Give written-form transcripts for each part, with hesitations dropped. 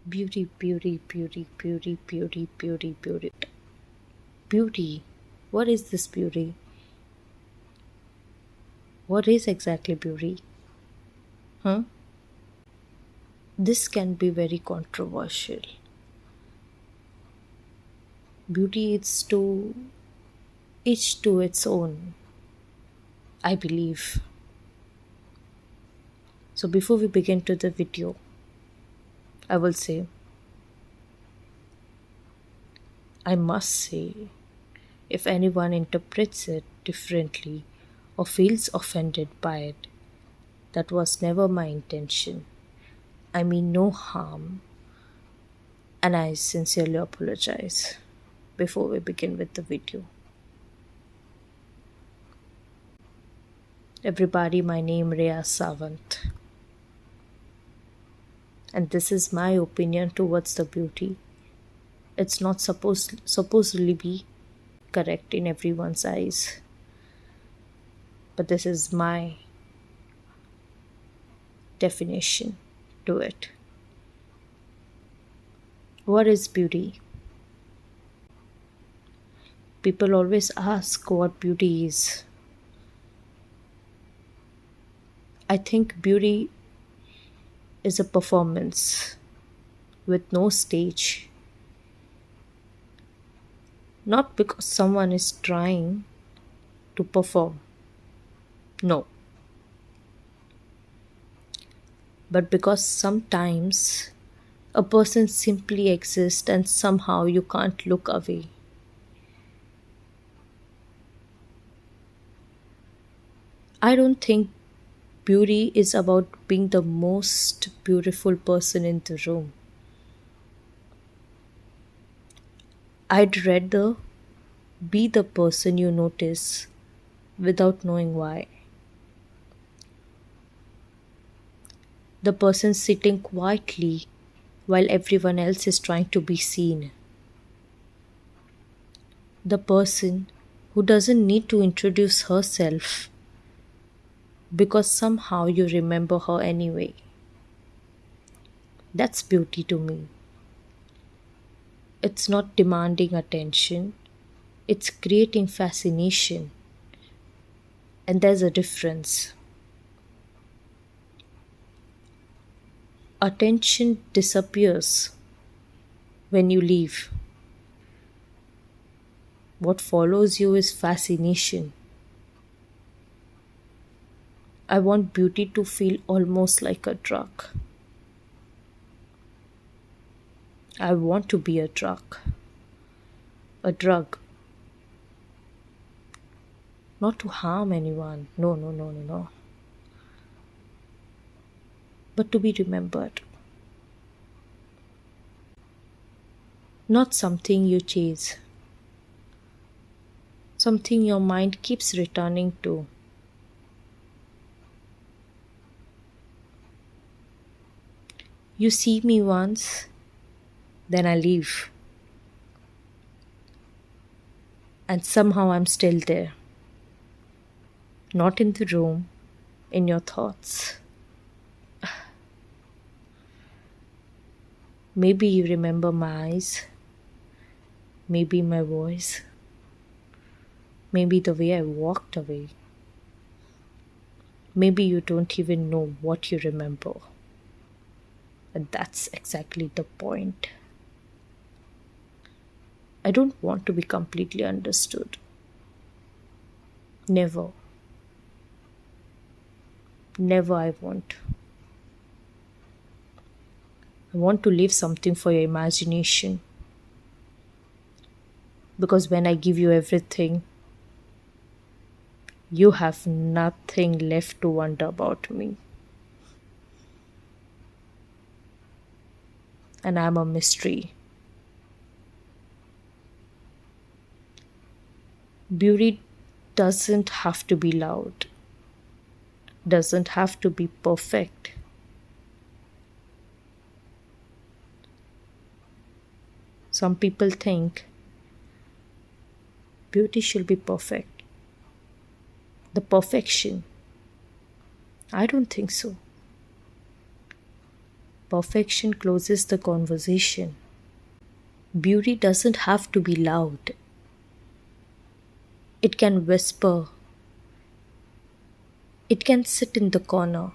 Beauty, beauty, beauty, beauty, beauty, beauty, beauty. Beauty. What is this beauty? What is exactly beauty? Huh? This can be very controversial. Beauty is to each to its own, I believe. So before we begin to the video, I will say, I must say, if anyone interprets it differently or feels offended by it, that was never my intention. I mean no harm, and I sincerely apologize before we begin with the video. Everybody, my name Rhea Sawant, and this is my opinion towards the beauty. It's not supposedly be correct in everyone's eyes, but this is my definition to it. What is beauty? People always ask what beauty is. I think beauty is a performance with no stage. Not because someone is trying to perform, no, but because sometimes a person simply exists and somehow you can't look away. I don't think beauty is about being the most beautiful person in the room. I'd rather be the person you notice without knowing why. The person sitting quietly while everyone else is trying to be seen. The person who doesn't need to introduce herself because somehow you remember her anyway. That's beauty to me. It's not demanding attention, it's creating fascination. And there's a difference. Attention disappears when you leave. What follows you is fascination. I want beauty to feel almost like a drug. I want to be a drug. A drug. Not to harm anyone. No, no, no, no, no. But to be remembered. Not something you chase. Something your mind keeps returning to. You see me once, then I leave. And somehow I'm still there. Not in the room, in your thoughts. Maybe you remember my eyes, maybe my voice, maybe the way I walked away. Maybe you don't even know what you remember. And that's exactly the point. I don't want to be completely understood. Never. Never I want. I want to leave something for your imagination. Because when I give you everything, you have nothing left to wonder about me. And I'm a mystery. Beauty doesn't have to be loud, doesn't have to be perfect. Some people think beauty should be perfect. The perfection. I don't think so. Perfection closes the conversation. Beauty doesn't have to be loud, it can whisper, it can sit in the corner,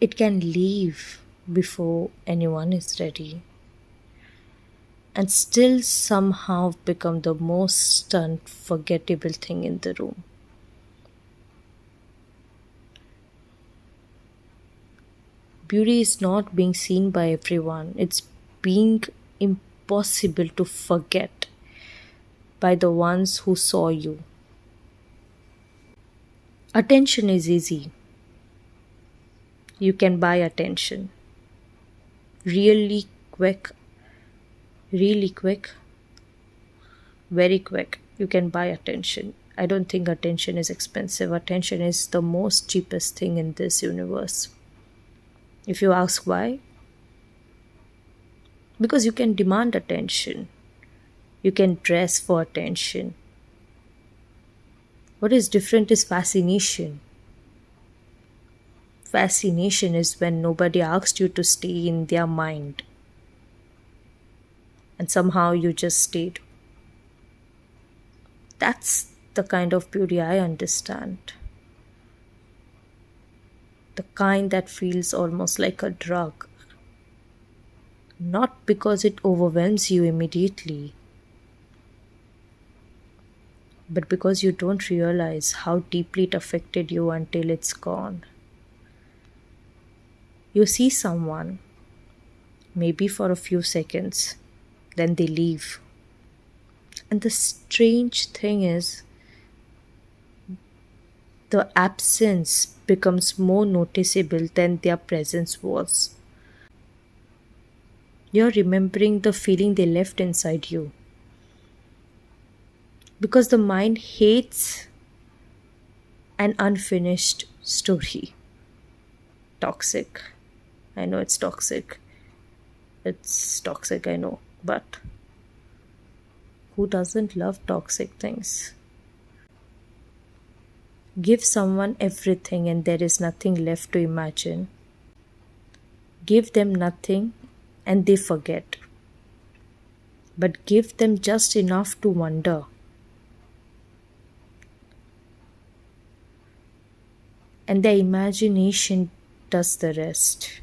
it can leave before anyone is ready, and still somehow become the most unforgettable thing in the room. Beauty is not being seen by everyone, it's being impossible to forget by the ones who saw you. Attention is easy. You can buy attention really quick, really quick, very quick. You can buy attention. I don't think attention is expensive. Attention is the most cheapest thing in this universe. If you ask why, because you can demand attention, you can dress for attention. What is different is fascination. Fascination is when nobody asked you to stay in their mind and somehow you just stayed. That's the kind of beauty I understand. The kind that feels almost like a drug. Not because it overwhelms you immediately, but because you don't realize how deeply it affected you until it's gone. You see someone, maybe for a few seconds, then they leave. And the strange thing is, the absence becomes more noticeable than their presence was. You're remembering the feeling they left inside you. Because the mind hates an unfinished story. Toxic. I know it's toxic. It's toxic, I know. But who doesn't love toxic things? Give someone everything and there is nothing left to imagine. Give them nothing and they forget. But give them just enough to wonder. And their imagination does the rest.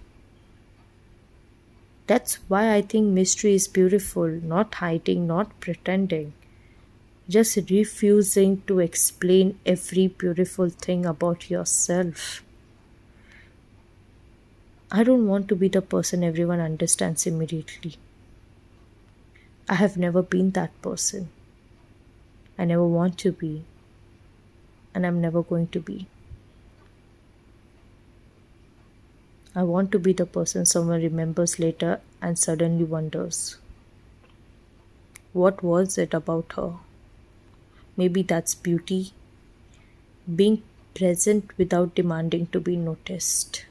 That's why I think mystery is beautiful, not hiding, not pretending, just refusing to explain every beautiful thing about yourself. I don't want to be the person everyone understands immediately. I have never been that person. I never want to be, and I'm never going to be. I want to be the person someone remembers later and suddenly wonders, what was it about her? Maybe that's beauty. Being present without demanding to be noticed.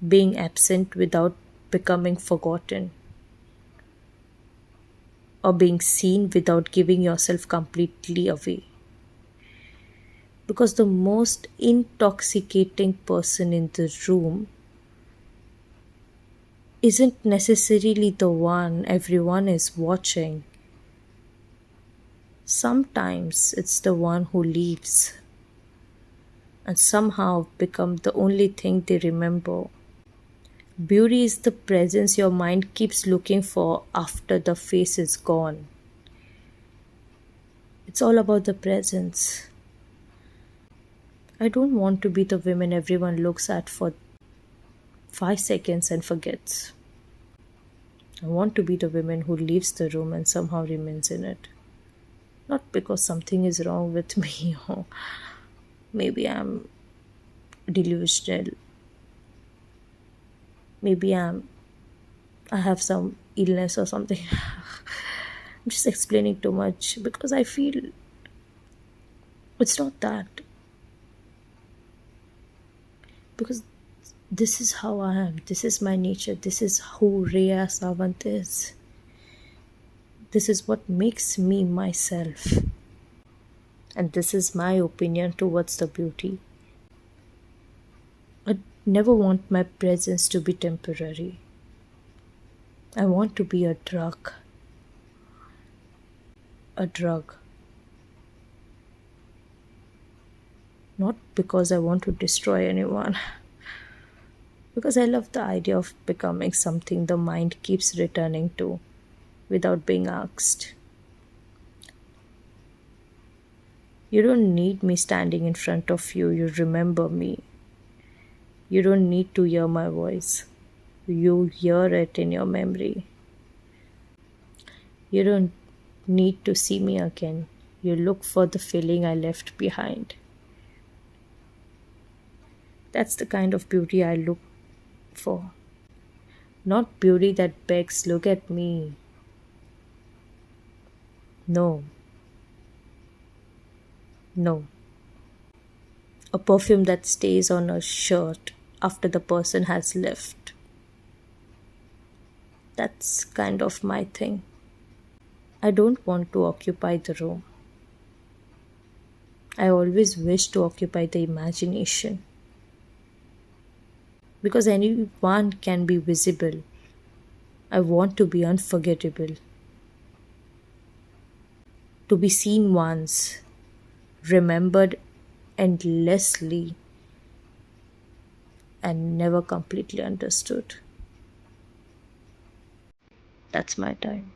Being absent without becoming forgotten. Or being seen without giving yourself completely away. Because the most intoxicating person in the room isn't necessarily the one everyone is watching. Sometimes it's the one who leaves and somehow become the only thing they remember. Beauty is the presence your mind keeps looking for after the face is gone. It's all about the presence. I don't want to be the woman everyone looks at for 5 seconds and forgets. I want to be the woman who leaves the room and somehow remains in it. Not because something is wrong with me or maybe I'm delusional. Maybe I have some illness or something. I'm just explaining too much because I feel it's not that. Because this is how I am. This is my nature. This is who Rhea Sawant is. This is what makes me myself. And this is my opinion towards the beauty. Never want my presence to be temporary. I want to be a drug, not because I want to destroy anyone, because I love the idea of becoming something the mind keeps returning to without being asked. You don't need me standing in front of you, you remember me. You don't need to hear my voice, you hear it in your memory. You don't need to see me again, you look for the feeling I left behind. That's the kind of beauty I look for. Not beauty that begs, look at me. No, no. A perfume that stays on a shirt after the person has left. That's kind of my thing. I don't want to occupy the room. I always wish to occupy the imagination. Because anyone can be visible. I want to be unforgettable. To be seen once, remembered endlessly, and never completely understood. That's my time.